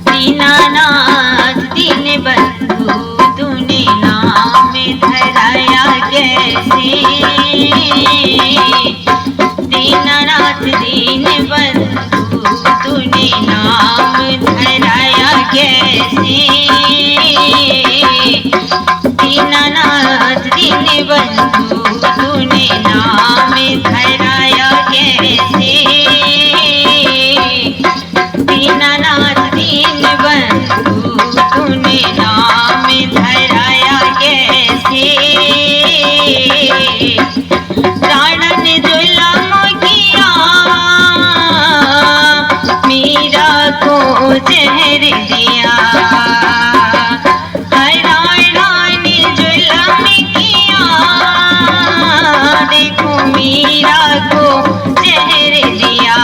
दीनानाथ दीन बंधु तूने नाम धराया कैसे। दीनानाथ दीन बंधु तूने नाम धराया कैसे। दीनानाथ दीन बंधु तूने नाम धराया कैसे। दीनानाथ दीन बंधु तूने नाम धराया कैसे। रावण जुल्म किया मीरा को जहर दिया। रावण जुल्म किया देखो मीरा को जहर दिया।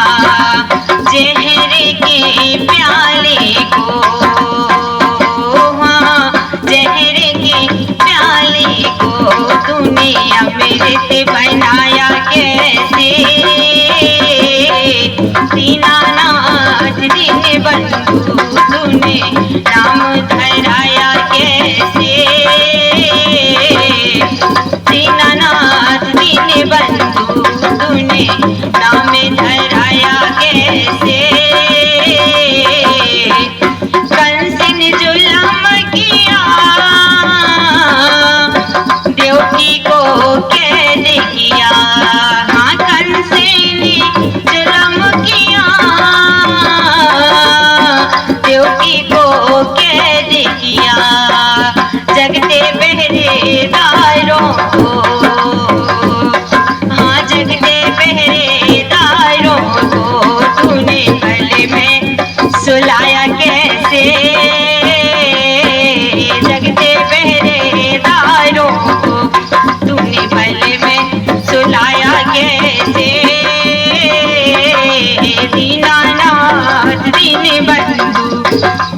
जहर के प्याले को हाँ जहर के प्याले को तूने अमृत बनाया कैसे। दीनानाथ दीन बंधु तूने नाम धराया कैसे। दीनानाथ दीन बंधु तूने नाम धराया कैसे। कंस ने जुल्म किया देवकी को कैद किया। हाँ कंस ने जुल्म किया देवकी को कैद किया। जगते पहरेदारों को हाँ जगते पहरेदारों को तूने पल में सुलाया कैसे। जगते पहरेदारों को तूने पल में सुलाया कैसे। दीनानाथ दीन बंधु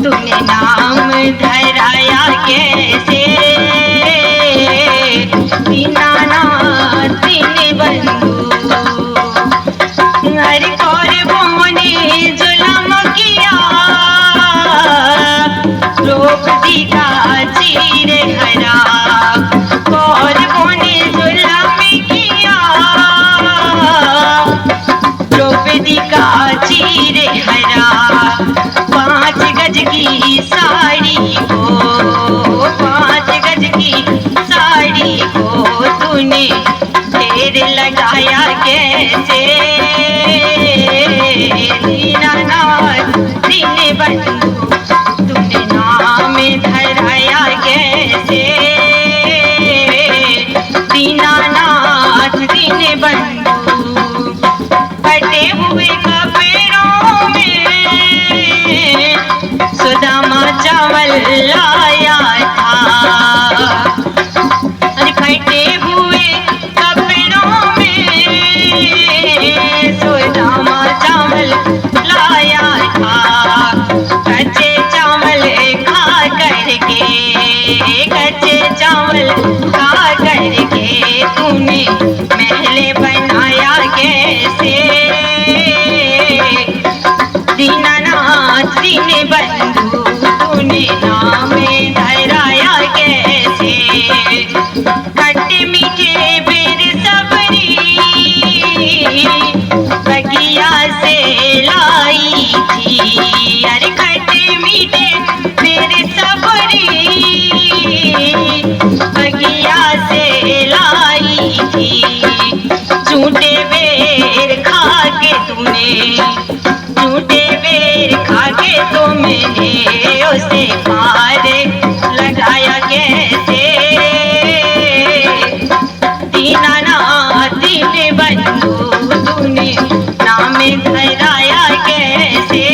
तूने नाम धराया कैसे। दीनानाथ दीन बंधु हर कौरवों ने जुल्म किया द्रौपदी का चीर हरा। कौरवों ने जुल्म किया द्रौपदी का चीर हरा। 5 गज की साड़ी को 5 गज की साड़ी को तूने ढेर लगाया कैसे। दीनानाथ दीन बंधु तूने नाम धराया कैसे। दीनानाथ दीन बंधु फटे हुए कपड़ों में सुदामा चावल लाया था। फटे हुए कपड़ों में सुदामा चावल लाया था। कच्चे चावल खा करके कच्चे चावल खा करके तूने महल बनाया कैसे। दीनानाथ दीन बंधु तूने नाम धराया कैसे। खट्टे मीठे बेर सबरी बगिया से लाई थी। अरे खट्टे मीठे बेर सबरी बगिया से लाई थी। झूठे बेर खा के तूने झूठे बेर खा के तो मैंने उसे मार लगाया कैसे। दीनानाथ दीन बंधु तूने नाम धराया कैसे।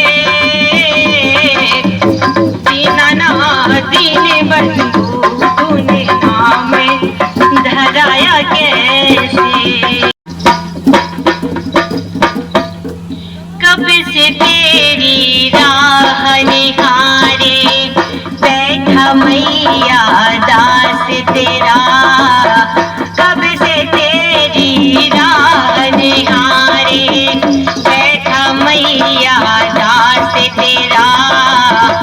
दीनानाथ दीन बंधु तूने नाम धराया कैसे। कब से तेरी राह निहारे बैठा मैया दास तेरा। कब से तेरी राह निहारे बैठा मैया दास तेरा।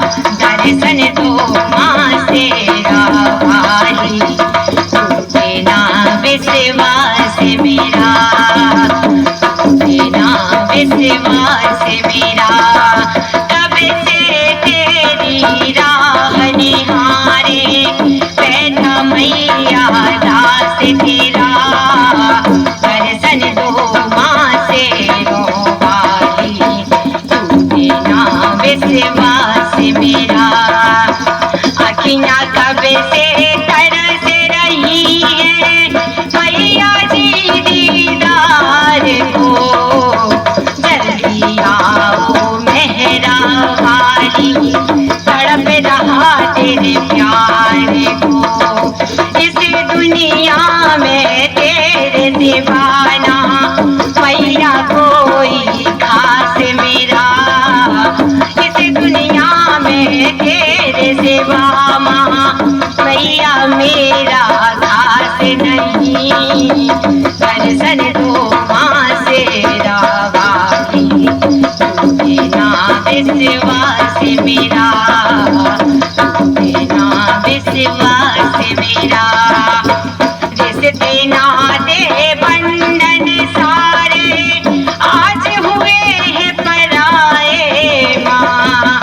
दर्शन दो माँ शेरा वाली, टूटे ना विश्वास मेरा, टूटे ना विश्वास मेरा। कब से तेरी राह निहारे बैठा मैया दास तेरा, दर्शन दो माँ शेरों वाली, टूटे ना विश्वास मेरा। अखियाँ कब से तरस रही है मैया जी दीदार को, जल्दी आओ मेहरा वाली, तड़प रहा तेरे प्यार को। इस दुनिया में तेरे दीवाना मैया कोई खास मेरा, इस दुनिया में तेरे सिवा माँ मैया मेरा खास नहीं। दर्शन दो माँ शेरा वाली, टूटे ना विश्वास मेरा, टूटे ना विश्वास मेरा। रिश्ते नाते बंधन सारे आज हुए हैं पराए माँ,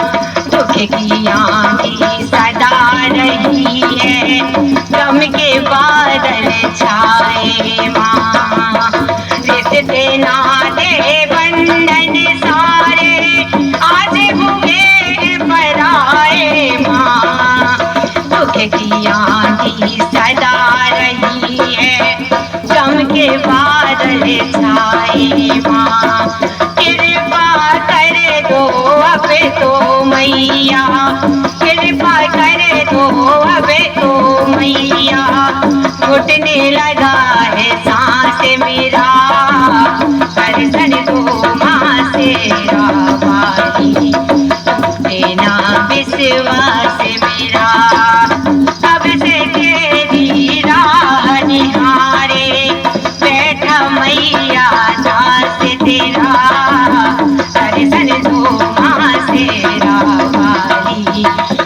दुख की आंधी सदा रही है, गम के बादल छाए माँ। रिश्ते नाते बंधन सारे आज हुए हैं पराए माँ, दुख की आंधी सदा रही है, गम के बादल छाए माँ। कृपा कर दो अब तो मैया, कृपा कर दो अब तो मैया, घुटने लगा है सांस मेरा, दर्शन दो माँ शेरा वाली, टूटे ना विश्वास मेरा। कब से तेरी राह निहारे बैठा मैया दास तेरा, दर्शन दो माँ शेरा वाली,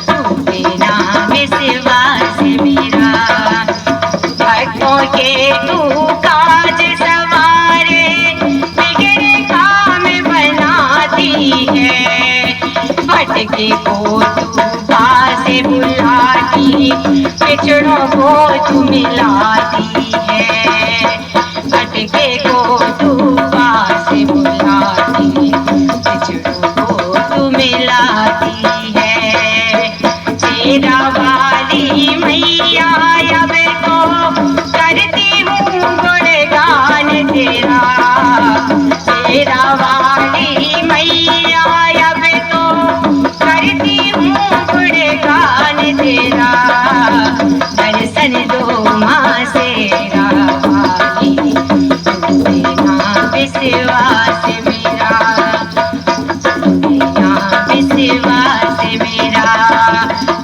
टूटे ना विश्वास मेरा। भक्तों के तू काज सवारे बिगड़े काम बनाती है, भटके को तू पास बुलाती, पिछड़ों को तू मिलाती है, भटके को तू पास बुलाती, पिछड़ों को तू मिलाती है। शेरा वाली मैया अब तो करती हूँ गुणगान तेरा, शेरा वाली मैया अब तो करती हूँ गुणगान तेरा, दर्शन दो माँ शेरा वाली, टूटे ना विश्वास मेरा, टूटे ना विश्वास मेरा।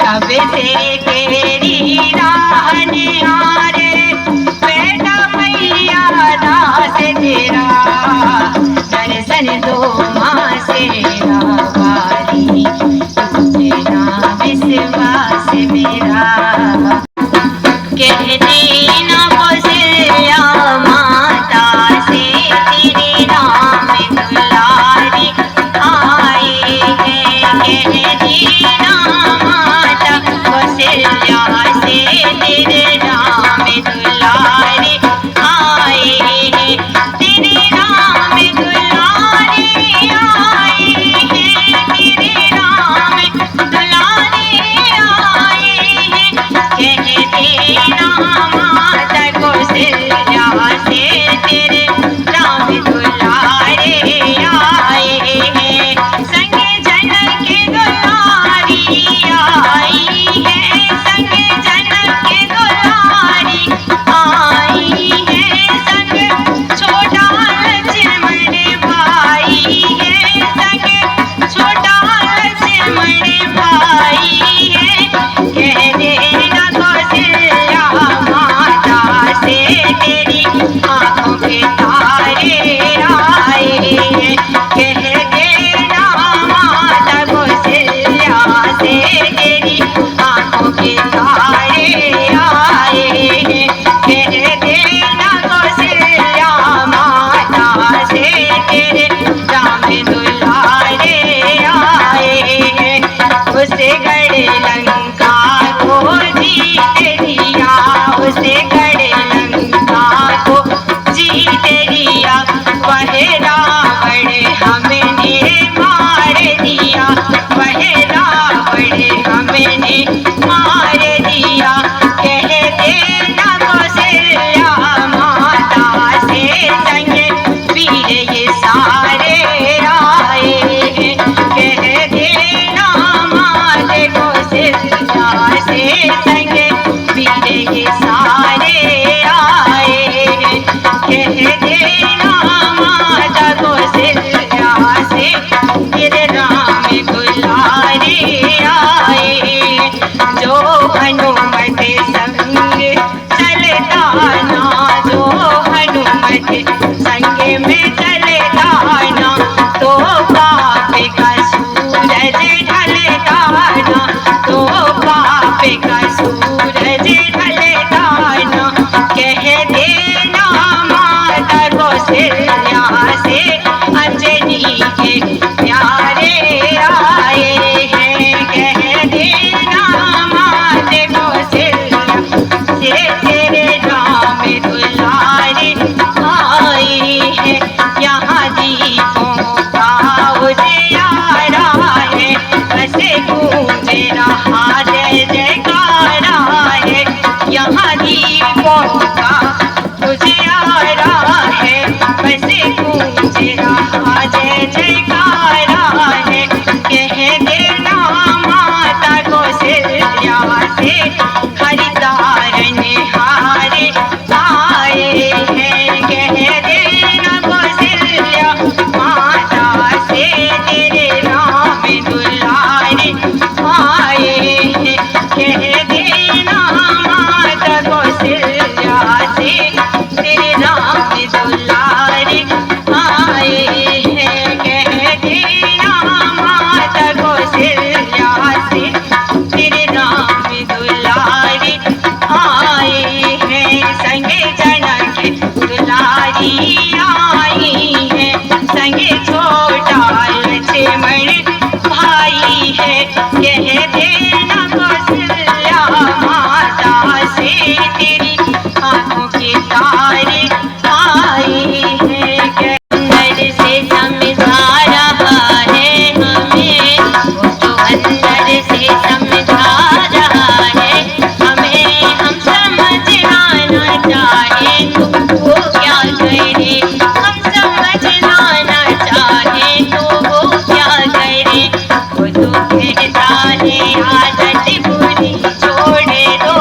कब से तेरी राह निहारे बैठा मैया दास तेरा, दर्शन दो माँ शेरा वाली, टूटे ना विश्वास मेरा। कहती ना कौशल्या माता से तेरे राम दुलारी आए हैं, कहती ना माता कौशल्या से तेरे राम दुलारी आए हैं, तेरे राम दुलारी आए हैं, तेरे राम दुलारी आए हैं। कहते ना माता कौशल्या से तेरे राम दुलारे आए हैं, संग जनक के दुलारी आई है, संग जनक के दुलारी वह रावण हमने मार दिया। कह देना कौशल्या माता से संग वीर ये सारे आए हैं। कह देना माता कौशल्या से संग वीर ये सारे आए हैं। कह देना माता कौशल्या से फिर राम दुलारे आए हैं। जो हनुमत संग चलता ना, जो हनुमत संग में चलता ना, तो पाप का सूरज ढलता ना, तो पाप का सूरज ढलता ना। कह देना माता कौशल्या से अंजनी के प्यारे आए हैं। कह देना माता कौशल्या से तेरे राम दुलारे आए हैं। यहाँ दीपों का उजियारा है, बस गूंज रहा जय जयकारा है। यहाँ दीपों का उजियारा है, बस गूंज रहा जय जयकारा है। कह देना माता कौशल्या से हरितारण हारे आए हैं। कह देना कौशल्या माता से तेरे राम दुलारे आए हैं। कह देना माता कौशल्या से तेरे राम दुलारे आए हैं। कह देना माता कौशल्या से तेरे राम दुलारे आए हैं। संगे जनक दुलारी आई है, संगे छोटा लक्ष्मण भाई है। कह देना कौशल्या माता से तेरी आंखों के तारे आए हैं। अंदर से समझा रहा है हमें, वो तो अंदर से समझा रहा है हमें। हम समझना न चाहे तो वो क्या करे, हम समझना न चाहे तो वो क्या करे। वो तो कहता है आदत बुरी छोड़ दो,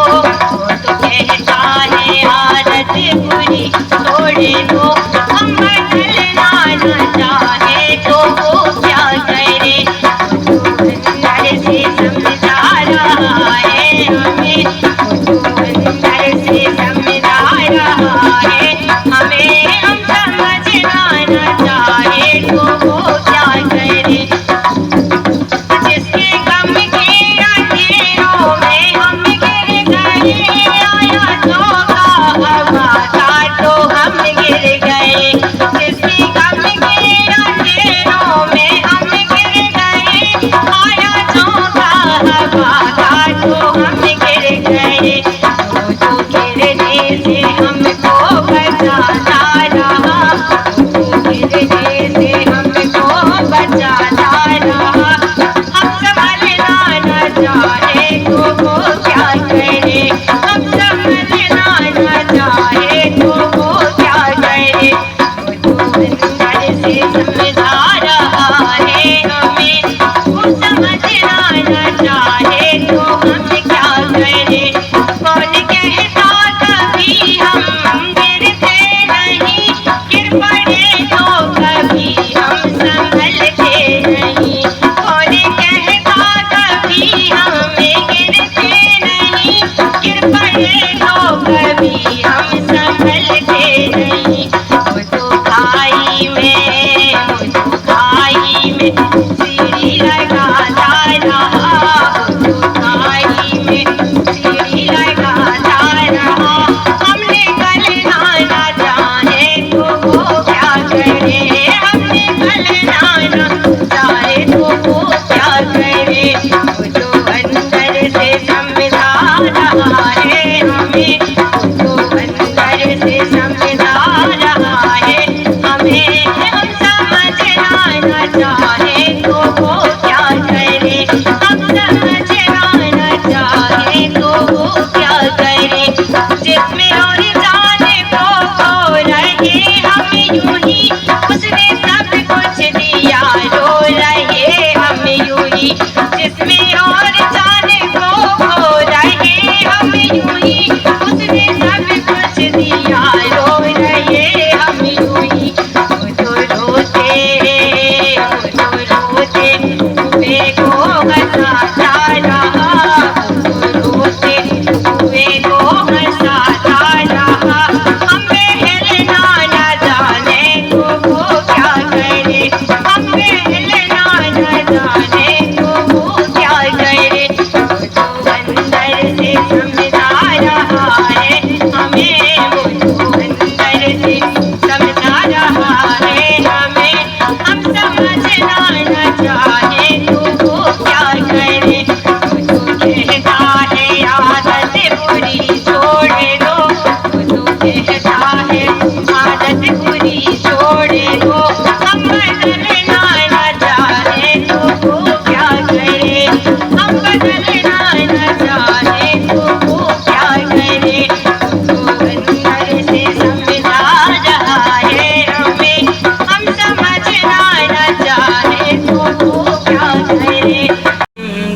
वो तो कहता है आदत बुरी छोड़ दो। हम बदलना न चाहे तो वो क्या करे। वो तो अंदर से समझा रहा है हमें, वो तो अंदर से समझा रहा है हमें। हम समझना न चाहे तो वो क्या करे। जिसके गम की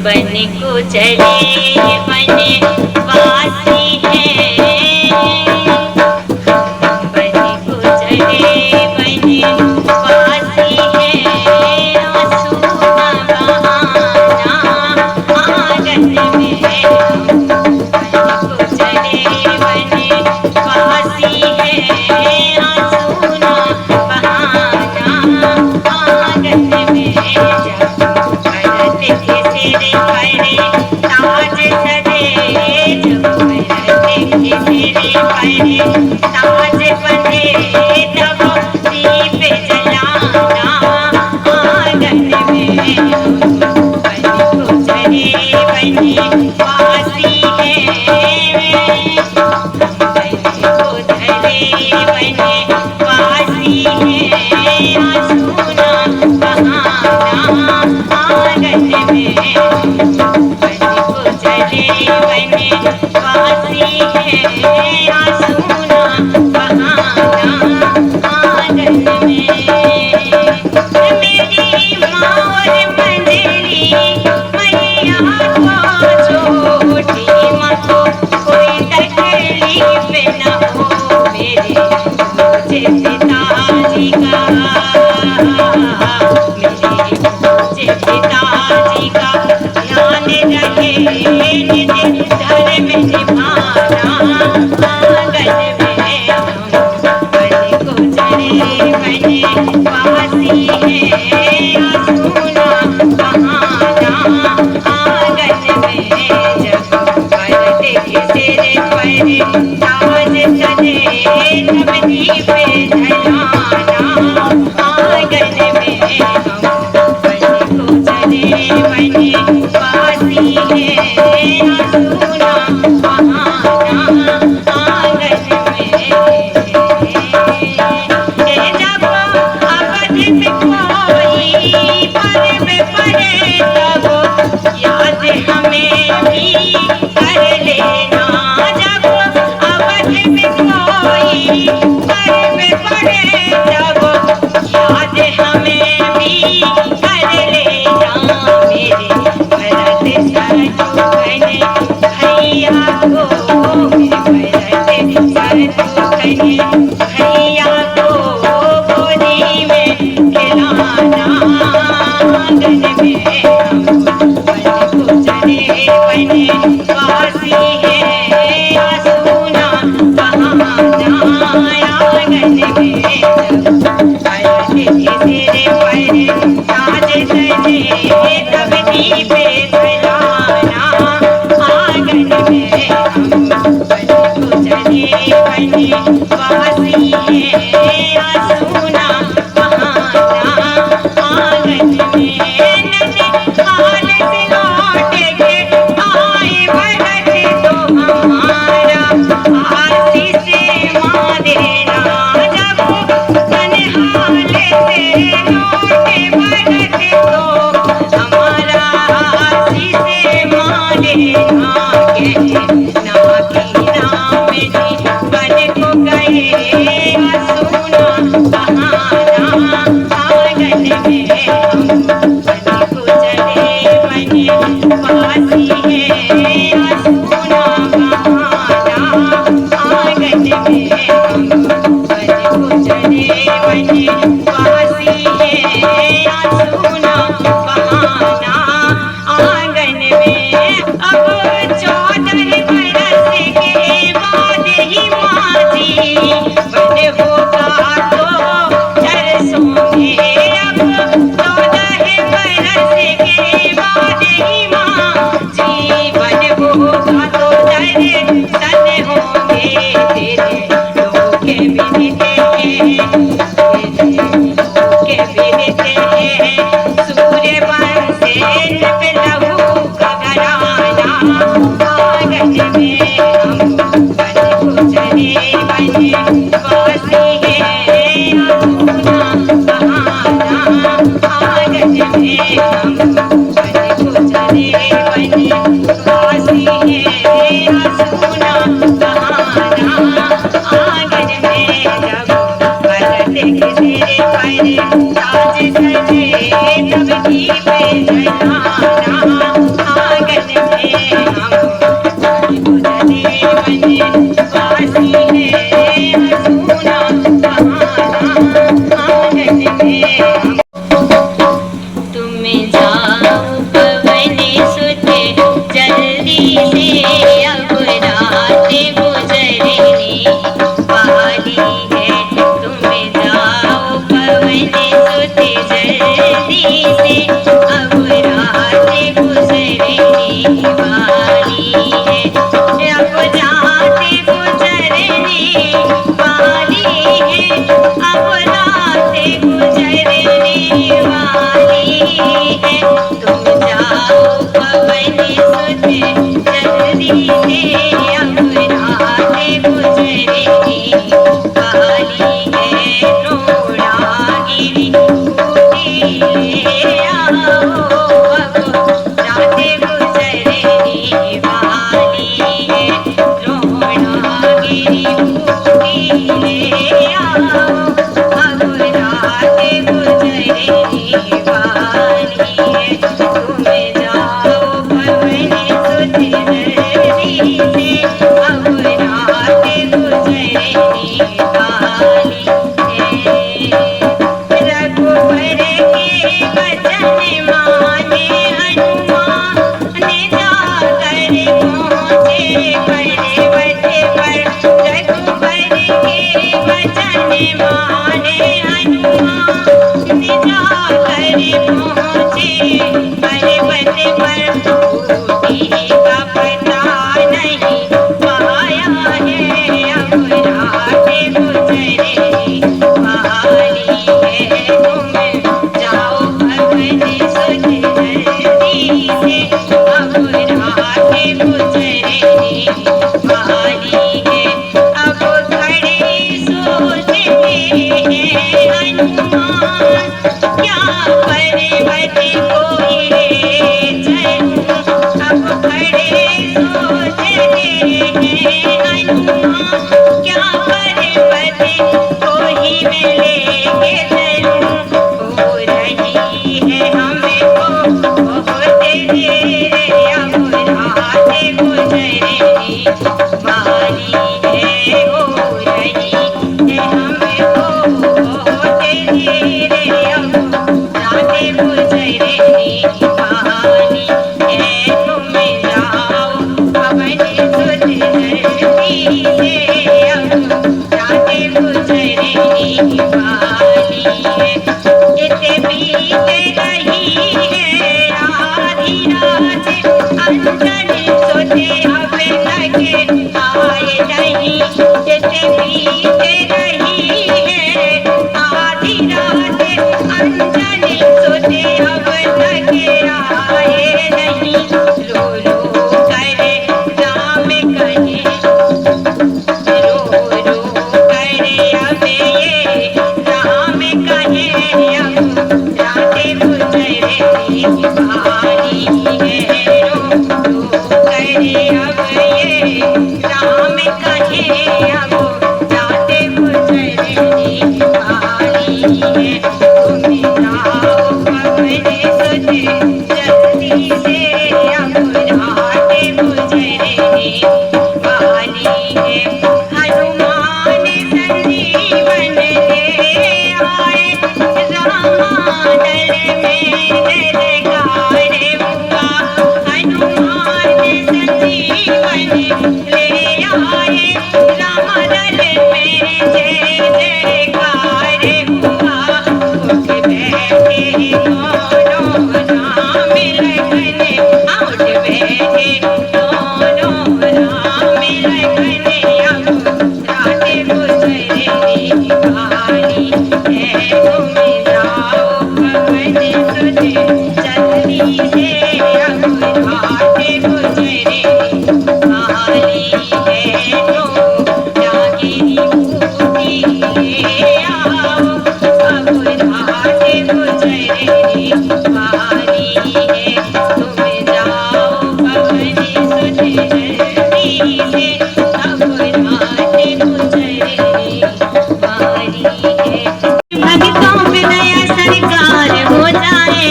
बन को चले वनवासी हैं, बन को चले वनवासी हैं, आंसू न बहाना आंगन में हम। बन को चले वनवासी हैं, आंसू न बहाना आंगन में जब भरत के सिर पर ताज सजे, जब भरत के सिर पर ताज बंधे, तब दीप जलाना आंगन में हम। बन को चले वनवासी हैं, बन को चले वनवासी हैं, आंसू न बहाना आंगन में हम। बन को चले वनवासी हैं, आंसू न बहाना आंगन में। मेरी माँ और मंजरी मैया को छोटी माँ को कोई तकलीफ न हो मेरे मुझे पिताजी का, मेरे मुझे पिताजी का ध्यान रहे, निज धर्म निभाना आंगन में हम। बन को चले वनवासी हैं, आंसू न बहाना आंगन में जब भरत के सिर पर ताज सजे, तब दीप जलाना आंगन में हम। बन को चले वनवासी हैं, आंसू न बहाना आंगन में। जब अवध में कोई पर्व पड़े, तब याद हमें भी कर लेना। जब अवध में कोई पर्व पड़े, तब याद हमें भी कर लेना। मेरे भरत शत्रुघ्न भैया को, मेरे भरत शत्रुघ्न भैया को गोदी में खिलाना आंगन में हम। बन को चले पवन सुत जल्दी से अब रात गुजरेगी काली है द्रोणागिरी बूटी ले आओ अब रात गुजरेगी वाली है द्रोणागिरी बूटी ले आओ अब रात गुजरेगी वाली है तुम जाओ पवन सुत जल्दी से अब रात गुजरेगी वाली है रघुवर के वचन माने हनुमान जाकर पहुँचे पर्वत पर रघुवर के वचन माने हनुमान जाकर पहुँचे पर्वत पर बूटी का पता नहीं पाया है अब रात गुजरेगी वाली है तुम जाओ पवन सुत जल्दी से अब रात गुजरेगी वाली है अब खड़े सोचते हैं हनुमान क्या पर्वत कोई ले चलूं अब खड़े सोचते हैं हनुमान क्या पर्वत कोई मैं लेके चलूं हो रही है हमको बहुत देर अब रात गुजरेगी वाली है हो रही है हमको बहुत देर अब रात गुजरेगी वाली है तुम जाओ पवन सुत जल्दी से अब रात गुजरेगी वाली है इतने बीत रही है आधी रात अंजन सोते अब तक आए नहीं इतने बीत रही है आधी रात अंजन सोते अब तक आए नहीं रो रो कर राम कहे रो रो कर अब ये राम कहे अब रात गुजरेगी वाली है रो रो कर अब ये राम कहे अब रात गुजरेगी वाली है तुम जाओ पवन सुत जल्दी से अब रात गुजरेगी वाली है हनुमान संजीवन ले आए रामादल में जयकार हुआ हनुमान संजीवन ले आए रामादल में जय जयकार हुआ उठ बैठे दोनों राम लखन उठ बैठे दोनों राम लखन अब रात गुजरेगी वाली है तुम जाओ पवन सुत जल्दी से अब रात गुजरेगी वाली है तो जागिरी बूटी ले आओ अब रात गुजरेगी वाली है तुम जाओ पवन सुत जल्दी से अब रात गुजरेगी वाली है भक्तों पे दया सरकार हो जाए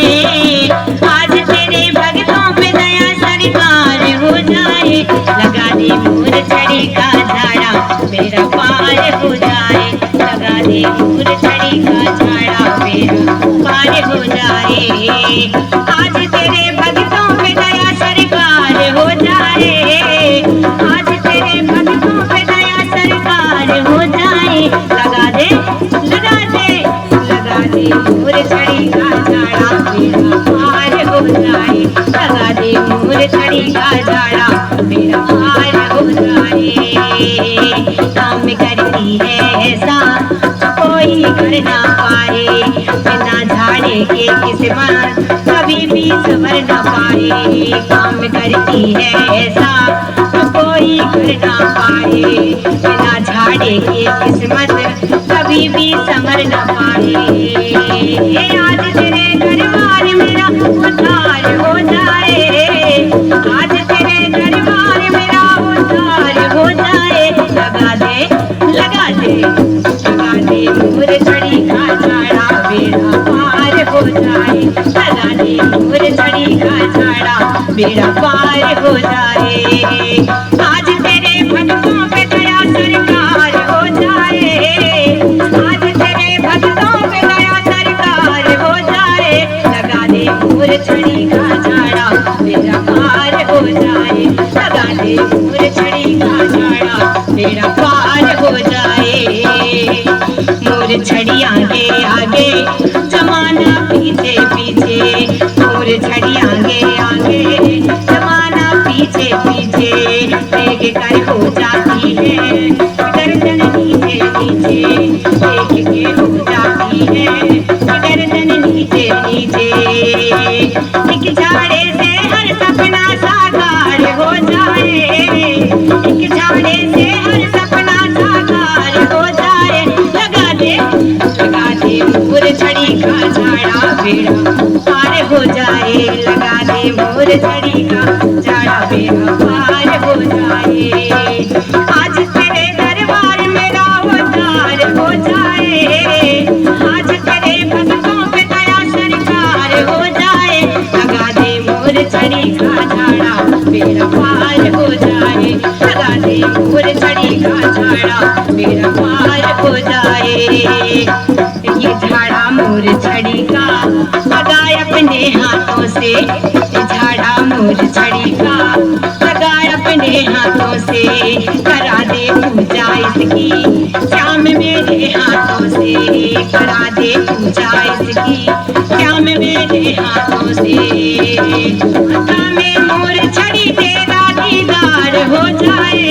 आज तेरे भक्तों पे दया सरकार हो जाए लगा दे मूर छड़ी का झाड़ा मेरा पार हो जाए लगा दे मूर छड़ी का झाड़ा मेरा पार हो जाए आज तेरे भक्तों पे दया सरकार हो जाए आज तेरे भक्तों पे दया सरकार हो जाए लगा दे मूर छड़ी का झाड़ा मेरा पार हो जाए लगा दे मूर छड़ी का झाड़ा मेरा पार हो जाए काम करती है ऐसा कोई कर ना पाए बिना झाड़े के किस्मत कभी भी सबर न पाए। काम करती है ऐसा तो कोई कर ना पाए। बिना झाड़े की किस्मत कभी भी संभर न पाए। आज तेरे दरबार मेरा उद्धार हो जाए, आज तेरे दरबार मेरा उद्धार हो जाए। लगा दे लगा दे लगा दे मोर छड़ी का झाड़ा बेड़ा पार हो जाए। लगा दे मोर छड़ी का झाड़ा बेड़ा पार हो जाए। आज तेरे भक्तों पे दया सरकार हो जाए, आज तेरे भक्तों पे दया सरकार हो जाए। लगा दे मोर छड़ी का झाड़ा बेड़ा पार हो जाए। लगा दे मोर छड़ी का झाड़ा बेड़ा पार हो जाए। मोर छड़ी आगे आगे जमाना पीछे पीछे, मोर छड़ी आगे आगे जमाना पीछे पीछे। देख कर हो जाती है गर्दन नीचे नीचे, देख के हो जाती है गर्दन नीचे नीचे। एक झाड़े से हर सपना साकार हो जाए, एक झाड़े से हर सपना साकार हो जाए। लगा दे मोर छड़ी का झाड़ा बेड़ा पार हो जाए। लगा दे मोर छड़ी का झाड़ा बेड़ा पार हो जाए। आज तेरे दरबार मेरा उद्धार हो जाए, आज तेरे भक्तों पे दया सरकार हो जाए। लगा दे मोर छड़ी का झाड़ा बेड़ा पार हो जाए। लगा दे मोर छड़ी का झाड़ा बेड़ा पार हो जाए। ये झाड़ा मोर छड़ी का लगाए अपने हाथों से, झाड़ा मोर छड़ी का लगाए अपने हाथों से। करा दे पूजा इसकी श्याम मेरे हाथों से, करा दे पूजा इसकी श्याम मेरे हाथों से। में मोर छड़ी तेरा दीदार हो जाए,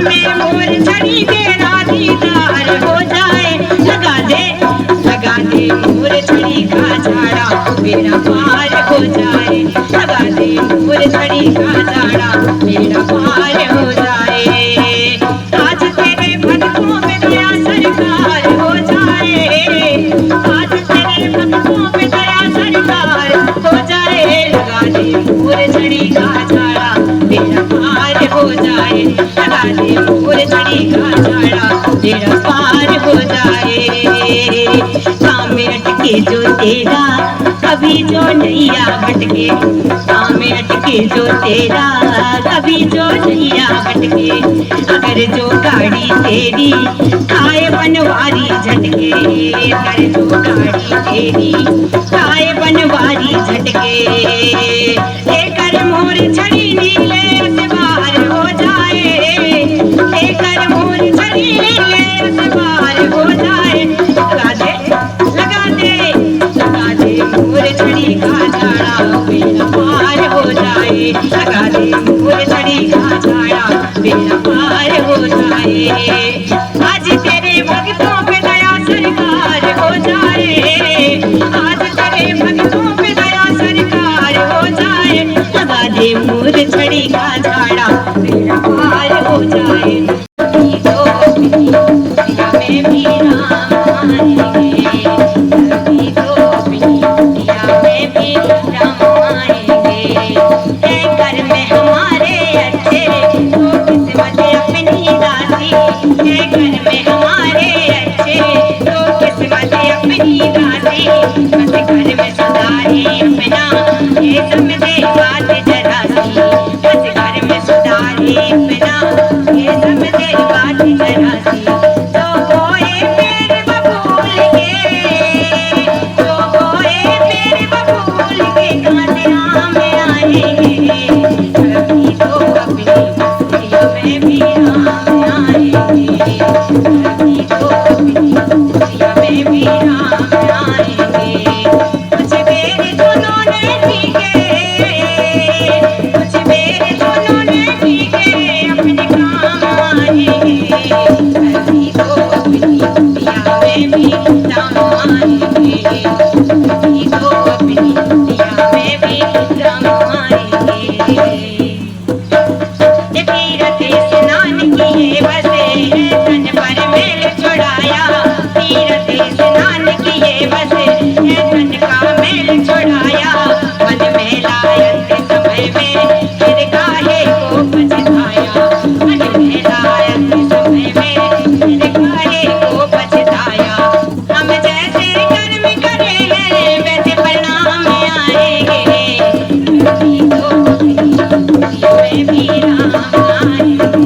में मोर छड़ी तेरा दीदार हो जाए। लगा दे मोर छड़ी का झाड़ा बेड़ा पार हो जाए। लगा दे मोर छड़ी का झाड़ा बेड़ा पार हो जाए। आज तेरे भक्तों पे दया सरकार हो जाए, आज तेरे भक्तों पे दया सरकार हो जाए। लगा दे मोर छड़ी का झाड़ा बेड़ा पार हो जाए। लगा दे मोर छड़ी का झाड़ा बेड़ा पार हो जाए। काम में अटके जो तेरा कभी जो नैया भटके, काम में अटके जो तेरा कभी जो नैया भटके। अगर जो गाड़ी तेरी खाए बनवारी झटके, अगर जो गाड़ी तेरी खाए बनवारी झटके। लेकर मोर छड़ी नीले अखबार हो जाए, लेकर मोर छड़ी नीले अखबार हो जाए। लगा दे मोर छड़ी का झाड़ा बेड़ा पार हो जाए। लगा दे मोर छड़ी का झाड़ा बेड़ा पार हो जाए। आज तेरे भक्तों पे दया सरकार हो जाए, आज तेरे भक्तों पे दया सरकार हो जाए। लगा दे मोर छड़ी का झाड़ा बेड़ा पार हो जाए। में भी राम आएंगे, कभी तो पिया में भी राम आएंगे। है घर में हमारे अच्छे तो किस्मत अपनी दासी, है घर में हमारे अच्छे तो किस्मत अपनी दासी। बस घर में सुधारे अपना ये समझे बात जरा सी, बस घर में सुधारे अपना ये समझे बात जरा सी। कभी तो अपनी में भी राम आएंगे। आएंगे। ये तीरथ स्नान किए बसे तन पर मैल छुड़ाया, तीरथ स्नान किए बसे तन का मैल छुड़ाया, मन मैलायत समय में फिर काहे को पछताया, मन मैलायत समय में फिर काहे को पछताया। हम जैसे कर्म करेंगे वैसे परिणाम आएंगे, कभी तो अपनी में भी राम आएंगे,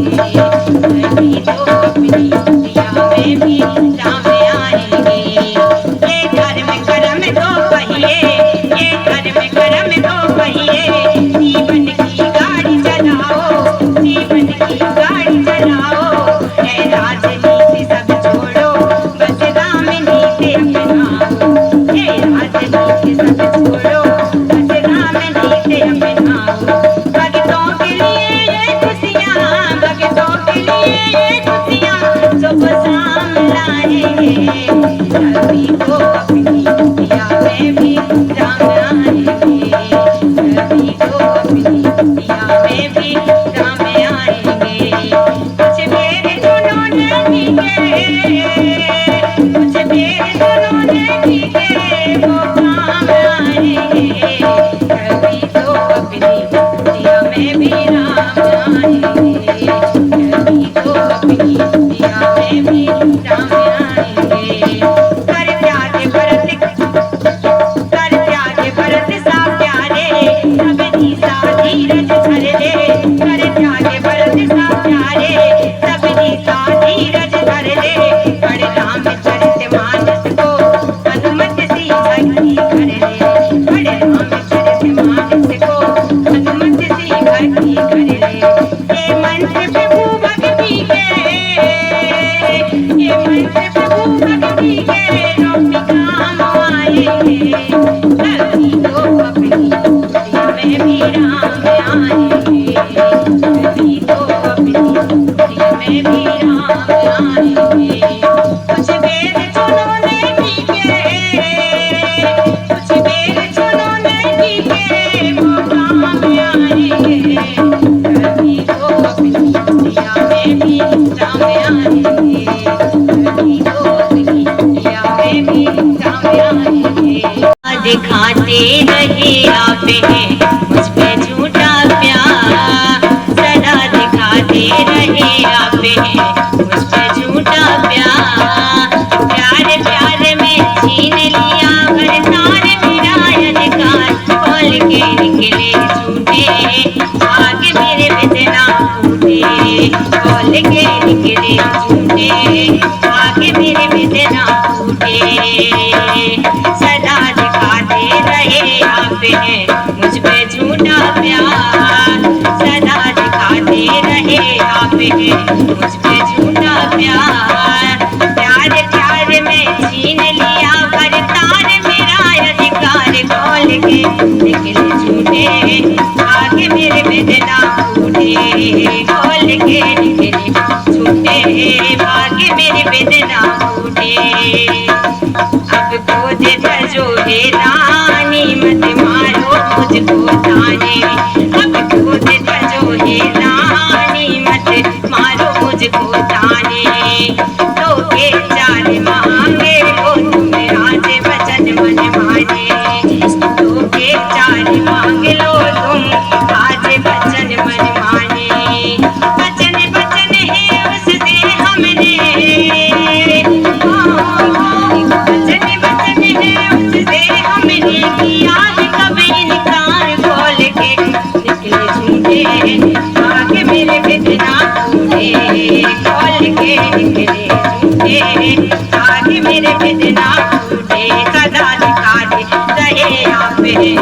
कभी तो अपनी दुनिया में भी राम आएंगे। ये कर्म कर्म दो पहिए, ये कर्म कर्म दो पहिए, जीवन की गाड़ी चलाओ, जीवन की गाड़ी चलाओ। है राजनीति सब छोड़ो, बस राम नीति अपनाओ, ये राजनीति सब छोड़ो, बस राम नीति अपनाओ। भक्तों के लिए ये खुशियाँ, भक्तों के लिए ये खुशियाँ सुबह शाम लाएंगे, कभी तो अपनी दुनिया में भी राम आएंगे, कभी तो अपनी दुनिया में भी राम आएंगे। कुछ मेरे दोनों ने किए, कुछ मेरे दोनों ने किए वो काम आएंगे, कभी तो अपनी दुनिया में भी राम आएंगे, कभी तो अपनी दुनिया में भी राम आएंगे। कर त्याग भरत सा प्यारे, सबनी सा धीरज धर ले, कर त्याग भरत सा प्यारे, सबनी सा धीरज धर ले। पढ़ रामचरित मानस को हनुमत सी भक्ति कर ले, पढ़ रामचरित मानस को हनुमत सी भक्ति कर ले। ये मंत्र प्रभु भक्ति के, ये मंत्र प्रभु भक्ति के रोटी काम आएंगे, कभी तो अपनी दुनिया में भी राम आएंगे, कभी तो अपनी दुनिया में भी राम आएंगे। कुछ वेद चुनो ने टीके, कुछ वेद चुनो ने टीके वो काम आएंगे, कभी तो अपनी दुनिया में भी राम आएंगे, कभी तो अपनी दुनिया में भी राम आएंगे। दिखाते रहे आप हैं मुझ पे झूठा प्यार, सदा दिखाते रहे आप हैं मुझ पे झूठा प्यार। प्यार प्यार में छीन लिया वरदान मेरा अधिकार, खोल के निकले झूठे आगे मेरे बिना फूटे, खोल के निकले झूठे आगे मेरे बिना फूटे। सदा दिखाते रहे आप हैं मुझ पे झूठा प्यार, सदा दिखाते रहे आप हैं मुझ पे झूठा प्यार। प्यार प्यार में छीन लिया वरदान मेरा अधिकार, खोल के निकले झूठे आगे मेरे बिना फूटे, खोल के निकले झूठे आगे मेरे बिना फूटे। अब क्रोध तजो हे रानी मत मारो मुझको ताने, अब क्रोध तजो हे रानी मत मारो मुझको ताने। तो के चाल मांगे हो तुम राज वचन मन माने, तो के चाल मांग लो तुम आज वचन मन माने। वचन वचन है उससे हमने, वचन वचन है उससे हमने किया है कब इनकार, खोल के निकले झूठे आगे मेरे बिना फूटे, खोल के निकले झूठे आगे मेरे बिना फूटे। सदा दिखाते रहे आप हैं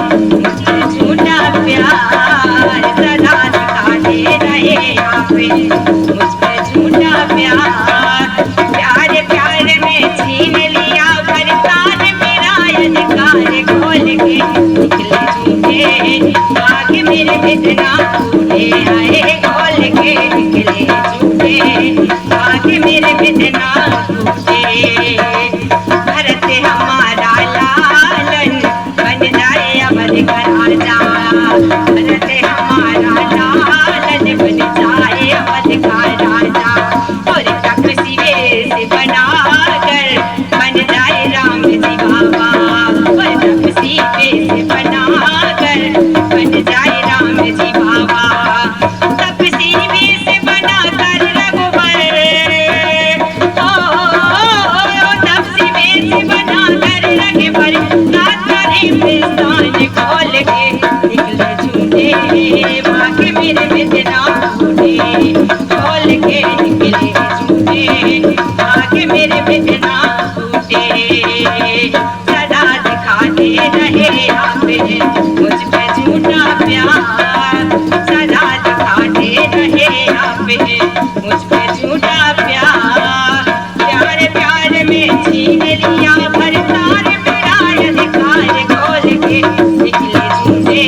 झूठा प्यार, सदा दिखाते रहे आप मुझ पे झूठा प्यार। प्यार प्यार में छीन लिया वरदान मेरा अधिकार, खोल के निकले झूठे आगे मेरे बिना फूटे, आए खोल के निकले झूठे आगे मेरे बिना फूटे। भरत हमारा लालन बन जाए अवध का राजा, भरत हमारा लालन बन जाए अवध का राजा और तपस्वी वेश बनाकर बन जाए राम जी बाबा और तपस्वी वेश बनाकर बन जाए राम जी बाबा तपस्वी वेश बनाकर रघुवर तपस्वी वेश बनाकर रघुवर रात करे स्थान खोल के निकले झूठे भाग मेरे बिना झूठे खोल के निकले झूठे भाग मेरे बिना झूठे सदा दिखाते रहे आप मुझ पे झूठा प्यार सदा दिखाते रहे आप मुझ पे झूठा प्यार प्यार प्यार में छीन लिया भरतार मेरा अधिकार खोल के निकले झूठे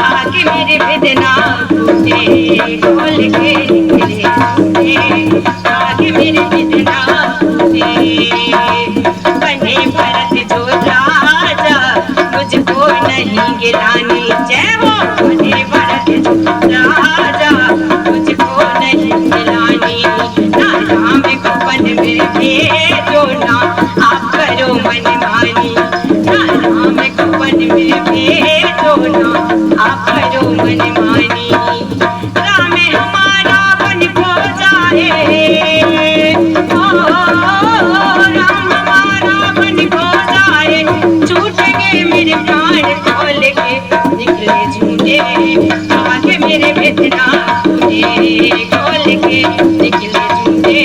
आगे मेरे बिना झूठे खोल के निकले झूठे आगे मेरे बिना झूठे बने भरत जो राजा मुझको नहीं गिरानी जय हो बने भरत जो राजा मुझको नहीं गिरानी ना राम को वन में भेजो ना आप करो मनमानी ना राम को वन में भेजो ना आप करो मनमानी राम हमारा वन खो जाए राम हमारा वन खो जाए छूटेंगे मेरे प्राण खोल के निकले झूठे आगे मेरे बिना झूठे खोल के निकले झूठे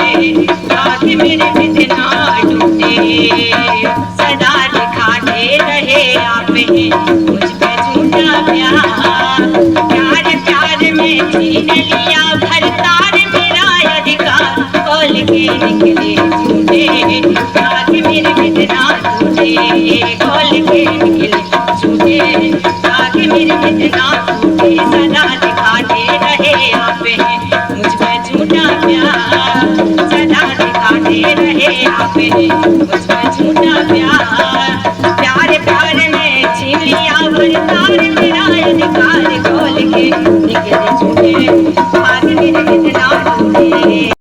आगे मेरे बिना टूटे सदा दिखाते रहे आप मुझ पे झूठा प्यार प्यार प्यार में छीन लिया भरतार मेरा अधिकार खोल के निकले झूठे आगे मेरे बिना झूठे खोल के निकले झूठे आगे मेरे बिना झूठे सदा दिखाते रहे आप मुझ पे झूठा प्यार सदा दिखाते रहे आप मुझ पे झूठा प्यार